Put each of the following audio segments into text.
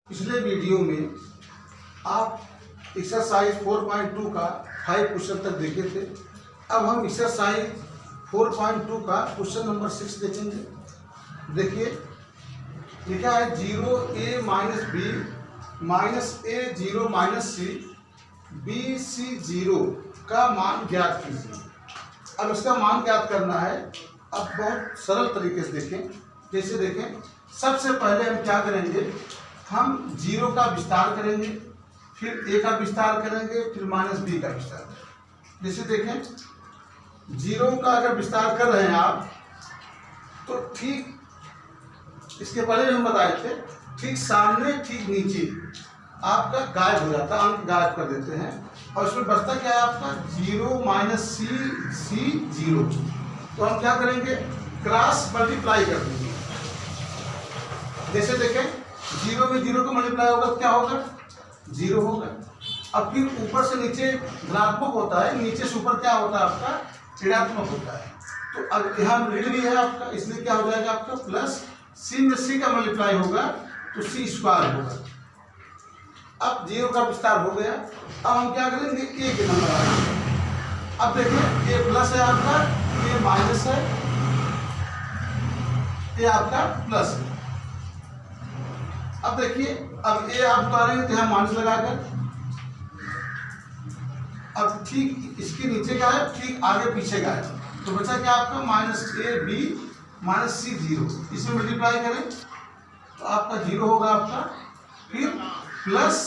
पिछले वीडियो में आप एक्सरसाइज 4.2 का 5 क्वेश्चन तक देखे थे। अब हम एक्सरसाइज 4.2 का क्वेश्चन नंबर 6 देखेंगे। देखिए लिखा है 0a - b - a 0 - c b c 0 का मान ज्ञात कीजिए। अब इसका मान ज्ञात करना है। अब बहुत सरल तरीके से देखें। जैसे देखें, सबसे पहले हम क्या करेंगे, हम 0 का विस्तार करेंगे, फिर a का विस्तार करेंगे, फिर -b का विस्तार। जैसे देखें 0 का अगर विस्तार कर रहे हैं आप, तो ठीक इसके पहले हम बताए थे, ठीक सामने ठीक नीचे आपका गायब हो जाता है, अंक गायब कर देते हैं और इसमें बचता क्या है आपका 0 - c 0। तो हम क्या करेंगे, क्रॉस मल्टीप्लाई कर देंगे। जैसे देखें 0 में 0 को मल्टीप्लाई होगा तो क्या होगा, 0 होगा। अब फिर ऊपर से नीचे धनात्मक होता है, नीचे से ऊपर क्या होता है आपका ऋणात्मक होता है। तो अब यहाँ ऋण भी है आपका, इसलिए क्या हो जाएगा आपका प्लस c में c का मल्टीप्लाई होगा तो c स्क्वायर होगा। अब 0 का विस्तार हो गया। अब हम क्या करेंगे, a के नंबर आएंगे। अब देखिए a प्लस है आपका, a माइनस है, a आपका प्लस है। अब देखिए, अब a आप उतारेंगे तो यहाँ माइनस लगाकर, अब ठीक इसके नीचे का है, ठीक आगे पीछे का है, तो बचा क्या आपका -ab - c 0। इसमें मल्टीप्लाई करें तो आपका 0 होगा आपका, फिर प्लस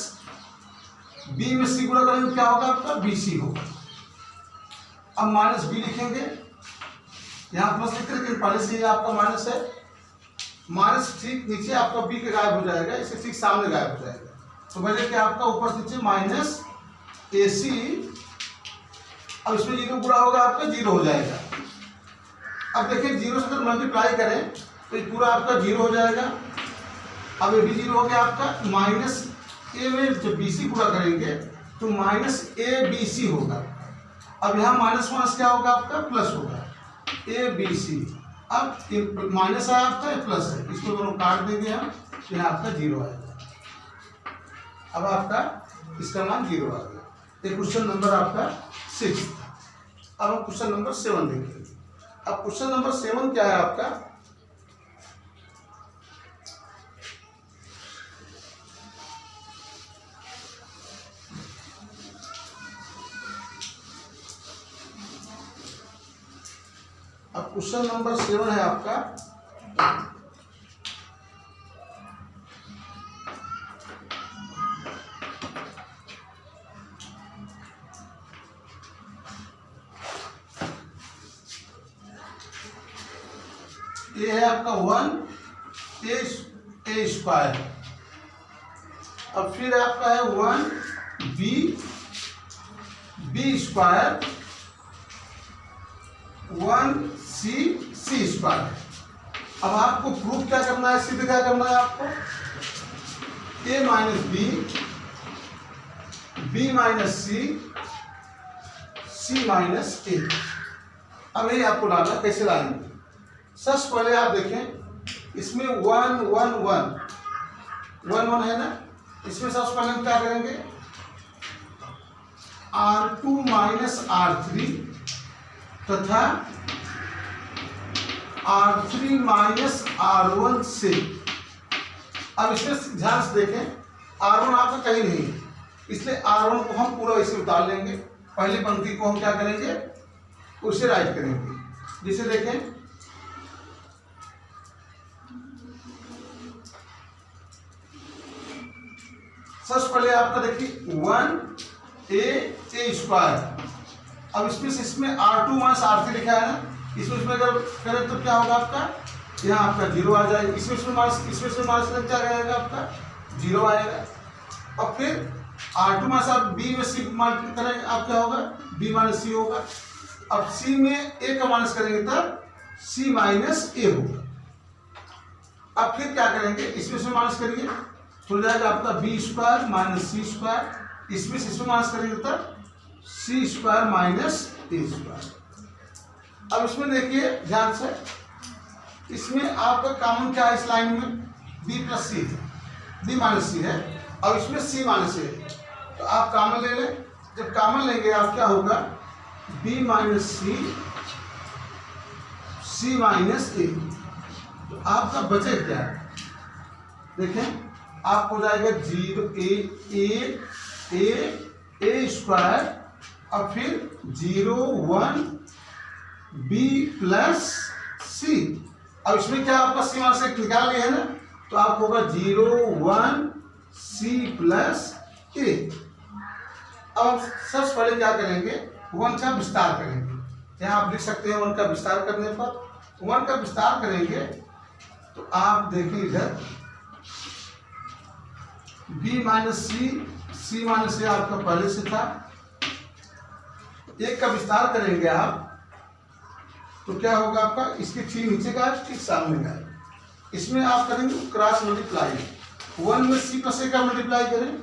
b में c गुणा करेंगे क्या होगा आपका bc होगा। अब -b लिखेंगे, यहाँ प्लस लिख रहे पहले से ही आपका माइनस है, माइनस ठीक नीचे आपका b का गायब हो जाएगा, इससे ठीक सामने गायब हो जाएगा। तो वजह क्या आपका ऊपर से नीचे -ac। अब इसमें 0 पूरा होगा आपका 0 हो जाएगा। अब देखिए 0 से अगर मल्टीप्लाई करें तो ये पूरा आपका 0 हो जाएगा। अब ये भी 0 हो गया आपका, माइनस a में जब bc पूरा करेंगे तो -abc होगा। अब यहाँ माइनस माइनस क्या होगा आपका प्लस होगा, abc। अब माइनस है आपका, प्लस है, इसको दोनों काट देंगे हम, यहाँ आपका 0 आएगा। अब आपका इसका मान 0 आ गया। ये क्वेश्चन नंबर आपका 6 था। अब हम क्वेश्चन नंबर 7 देखेंगे। अब क्वेश्चन नंबर 7 क्या है आपका, अब क्वेश्चन नंबर 7 है आपका ये है आपका 1a स्क्वायर। अब फिर आपका है 1b स्क्वायर 1c स्क्वायर। अब आपको प्रूफ क्या करना है, सिद्ध क्या करना है आपको, a - b b - c c - a। अब ये आपको डालना, कैसे डालेंगे। सबसे पहले आप देखें, इसमें 1 1 1 1 है ना, इसमें सबसे पहले हम क्या करेंगे, r2 - r3 तथा r3 - r1 से। अब इसमें ध्यान से देखें, r1 आपका कहीं नहीं है, इसलिए r1 को हम पूरा इसे उतार लेंगे। पहली पंक्ति को हम क्या करेंगे, उसे राइट करेंगे। जिसे देखें सबसे पहले आपका देखिए 1a स्क्वायर। अब इसमें r2 - r3 लिखा है ना, इसमें अगर करें तो क्या होगा आपका, यहाँ आपका 0 आ जाएगा। इसमें माइनस क्या रहेगा आपका 0 आएगा। और फिर r2 - r b में c करेंगे आप क्या होगा, b - c होगा। अब c में a का माइनस करेंगे तब c - a होगा। अब फिर क्या करेंगे, इसमें माइनस करिए तो जाएगा आपका b स्क्वायर - c स्क्वायर। इसमें माइनस करेंगे तब c स्क्वायर - a स्क्वायर। अब इसमें देखिए ध्यान से, इसमें आपका कॉमन क्या है, इस लाइन में b + c है। बी माइनस सी है और इसमें सी माइनस ए है, तो आप कॉमन ले लें। जब कॉमन लेंगे आप क्या होगा, बी माइनस सी माइनस ए, तो आपका बचे क्या है, देखें आपको हो जाएगा 0 ए स्क्वायर और फिर 0 1 बी प्लस सी। अब इसमें क्या आपका सी माइनस ए निकाल लिया है ना, तो आप होगा 0 1 सी प्लस ए। अब सबसे पहले क्या करेंगे, 1 का विस्तार करेंगे। यहाँ आप लिख सकते हैं 1 का विस्तार करने पर 1 का विस्तार करेंगे तो आप देखिए इधर b माइनस सी माइनस ए आपका पहले से था। 1 का विस्तार करेंगे आप तो क्या होगा आपका, इसके ठीक नीचे का है, ठीक सामने का है। इसमें आप करेंगे क्रॉस मल्टीप्लाई, 1 में सी प्लस ए का मल्टीप्लाई करें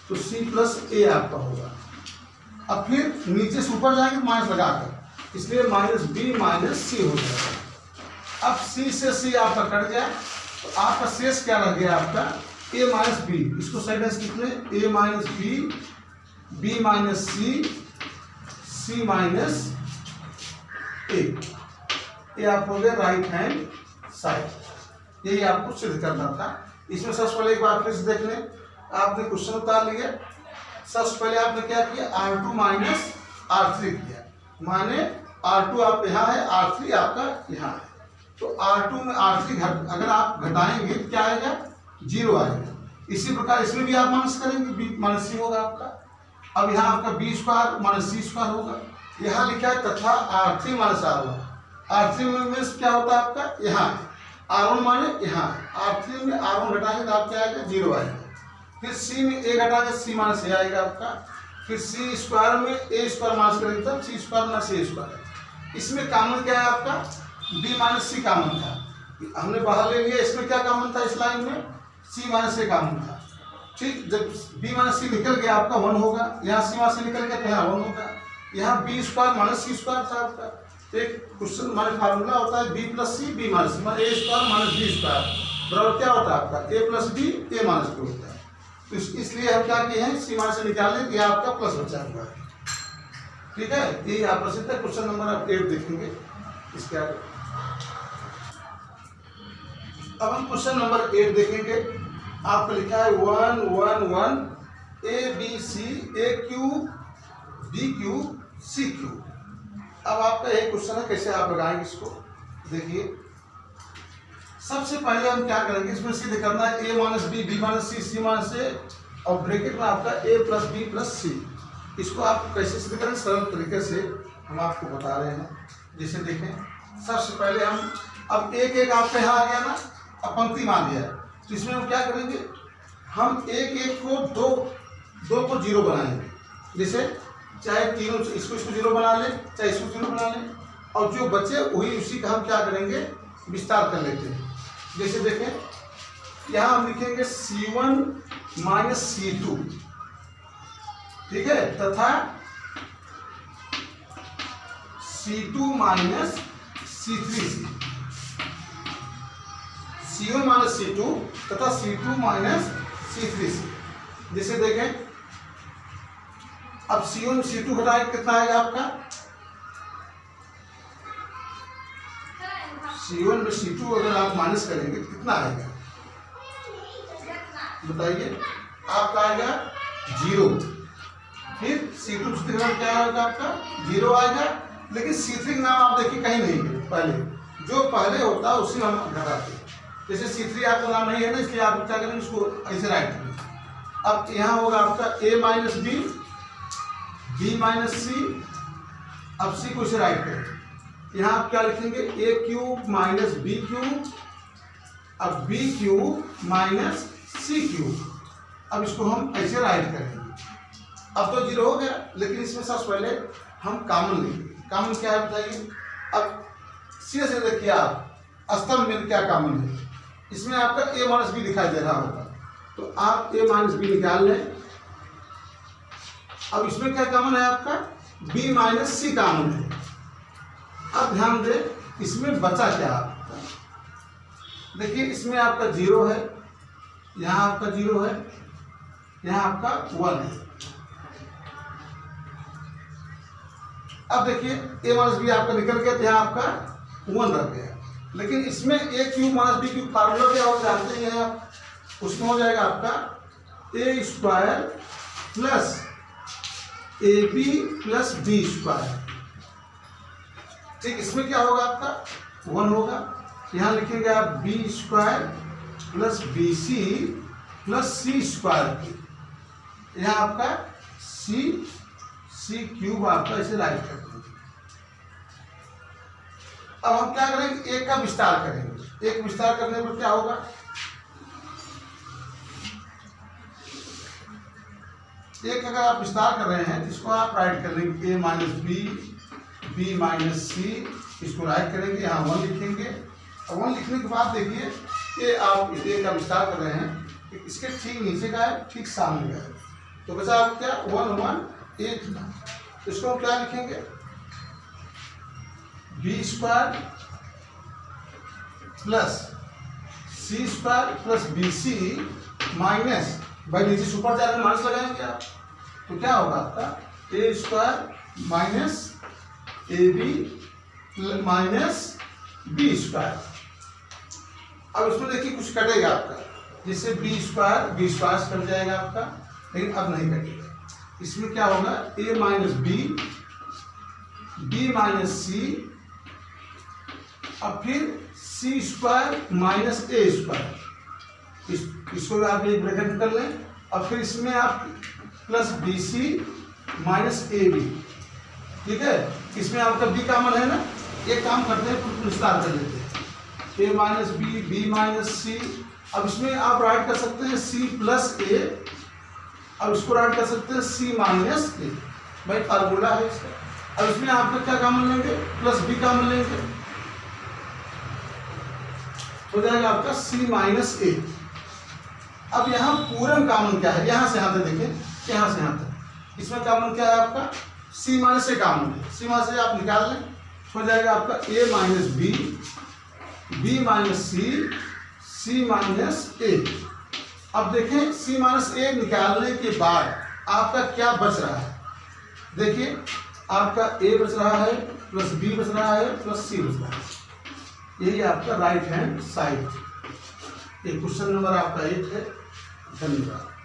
तो सी प्लस ए आपका होगा। अब फिर नीचे से ऊपर जाएंगे माइनस लगाकर, इसलिए माइनस बी माइनस सी हो जाएगा। अब सी से सी आपका कट गया तो आपका शेष क्या रह गया आपका, ए माइनस बी। इसको साइड में कितने, ए minus B minus C minus ए, ये आप हो गया राइट हैंड साइड। यही आपको सिद्ध करना था। इसमें सबसे पहले एक बार फिर से देख लें, आपने क्वेश्चन उतार लिया। सबसे पहले आपने क्या किया, R2 माइनस R3 किया, माने R2 आप यहाँ है, R3 आपका यहाँ है। तो R2 में R3 अगर आप घटाएंगे तो क्या आएगा, 0 आएगा। इसी प्रकार इसमें भी आप माइनस करेंगे, बी माइनस सी होगा आपका। अब यहाँ आपका B square minus C square होगा। यहाँ लिखा है तथा R3 माइनस R1। R3 में क्या होता है आपका, यहाँ R1 माने यहाँ, R3 में R1 घटाएंगे तो आप क्या आएगा, 0 आएगा। फिर C में A घटा के C माइनस ए आएगा आपका। फिर C स्क्वायर में A स्क्वायर माइनस करेंगे तब C स्क्वायर माइनस ए स्क्वायर। इसमें कॉमन क्या है आपका, B माइनस सी कॉमन था, हमने बाहर ले लिया। इसमें क्या कॉमन था, इस लाइन में C माइनस ए कॉमन था। ठीक, जब B माइनस सी निकल गया आपका 1 होगा, यहाँ C माइनस से निकल गया तो यहाँ 1 होगा। यहाँ B square minus C square था आपका। एक क्वेश्चन हमारे फार्मूला होता है B plus C B minus C, मतलब A square minus B square बराबर क्या होता है आपका, A plus B A minus B होता है। तो इसलिए हम क्या किए हैं, सी माइनस से निकालने, ये आपका प्लस बचा हुआ है। ठीक है, ये आप प्रसिद्ध है। क्वेश्चन नंबर आप 8 देखेंगे इसके आगे। अब हम क्वेश्चन नंबर 8 देखेंगे। आपको लिखा है 1 1 1 a b c a cube b cube c cube. अब आपका यही क्वेश्चन है, कैसे आप लगाएंगे इसको, देखिए। सबसे पहले हम क्या करेंगे, इसमें सिद्ध करना है ए minus B minus C minus ए और ब्रैकेट में आपका ए प्लस बी प्लस सी। इसको आप कैसे सिद्ध करें, सरल तरीके से हम आपको बता रहे हैं। जैसे देखें, सबसे पहले हम अब एक आपका यहाँ आ गया ना, अब पंक्ति मान लिया है, तो इसमें हम क्या करेंगे, हम एक को दो को 0 बनाएंगे। जैसे चाहे तीनों इसको 0 बना लें, चाहे इसको 0 बना लें, और जो बचे वही उसी का हम क्या करेंगे, विस्तार कर लेते हैं। जैसे देखें, यहाँ हम लिखेंगे C1 माइनस C2, ठीक है, तथा C2 minus C3 C1 minus C2 तथा C2 माइनस C3। जैसे देखें, अब C1 C2 घटाए कितना आएगा आपका, C1 में C2 अगर आप माइनस करेंगे कितना आएगा, बताइए। आपका आएगा 0। फिर C2 से क्या आएगा आपका 0 आएगा, लेकिन C3 का नाम आप देखिए कहीं नहीं है, पहले जो पहले होता है उसी में हम घटाते हैं। जैसे C3 आपका नाम नहीं है ना, इसलिए आप क्या करेंगे, इसको ऐसे राइट करेंगे। अब यहाँ होगा आपका A माइनस बी माइनस सी। अब सी को इसे राइट करें, यहाँ आप क्या लिखेंगे, ए क्यूब माइनस बी क्यूब, अब बी क्यूब माइनस सी क्यूब। अब इसको हम ऐसे राइट करेंगे। अब तो 0 हो गया, लेकिन इसमें सबसे पहले हम कॉमन लेंगे। कॉमन क्या है बताइए। अब सीधे से देखिए आप, स्तंभ में क्या कॉमन है, इसमें आपका ए माइनस बी दिखाई दे रहा होगा, तो आप ए माइनस बी निकाल लें। अब इसमें क्या कॉमन है आपका, b माइनस सी कॉमन है। अब ध्यान दें, इसमें बचा क्या आपका, देखिए इसमें आपका 0 है, यहाँ आपका 0 है, यहाँ आपका 1 है। अब देखिए a माइनस बी आपका निकल गया, तो यहाँ आपका 1 रह गया। लेकिन इसमें a cube minus b cube formula क्या हो जानते हैं आप, उसमें हो जाएगा आपका a square plus a b plus b square. ठीक, इसमें क्या होगा आपका 1 होगा। यहाँ लिखेंगे आप B square plus B C plus C square की, यहाँ आपका सी क्यूब आपका इसे राइट कर देंगे। अब हम क्या करेंगे, एक का विस्तार करेंगे। एक विस्तार करने पर क्या होगा, एक अगर आप विस्तार कर रहे हैं तो इसको आप राइट कर लेंगे a माइनस बी माइनस सी, इसको राइट करेंगे, यहाँ 1 लिखेंगे। और 1 लिखने के बाद देखिए ये आप इस a का विस्तार कर रहे हैं, इसके ठीक नीचे का है, ठीक सामने का है, तो बचा आप क्या 1 1 8 था। इसको हम क्या लिखेंगे, B square plus C square plus B C minus, भाई नीचे सुपर चार्ज में माइनस लगाएंगे आप, तो क्या होगा आपका A square minus A B minus B square. अब इसमें देखिए कुछ कटेगा आपका, जिससे बी स्क्वायर कट जाएगा आपका, लेकिन अब नहीं कटेगा। इसमें क्या होगा a माइनस बी माइनस सी, अब फिर सी स्क्वायर माइनस ए स्क्वायर, इसको भी आप एक ब्रैकेट कर लें। अब फिर इसमें आप प्लस बी सी माइनस ए बी, ठीक है, इसमें आपका बी कॉमन है ना, एक काम करते हैं विस्तार कर लेते हैं, a माइनस बी माइनस सी। अब इसमें आप राइट कर सकते हैं c प्लस ए, अब इसको राइट कर सकते हैं c माइनस ए, भाई फार्मूला है इसका। अब इसमें आपका क्या कॉमन लेंगे, प्लस बी कॉमन लेंगे, हो जाएगा आपका c माइनस ए। अब यहाँ पूरन कॉमन क्या है, यहाँ से यहाँ तक देखें, यहाँ से यहाँ तक, इसमें कॉमन क्या है आपका c माइनस ए कॉमन है, c माइनस ए आप निकाल लें, हो जाएगा आपका a minus B minus C minus A. अब देखें c माइनस ए निकालने के बाद आपका क्या बच रहा है, देखिए आपका a बच रहा है प्लस b बच रहा है प्लस c बच रहा है, यही आपका राइट हैंड साइड। ये क्वेश्चन नंबर आपका 8 है। धन्यवाद।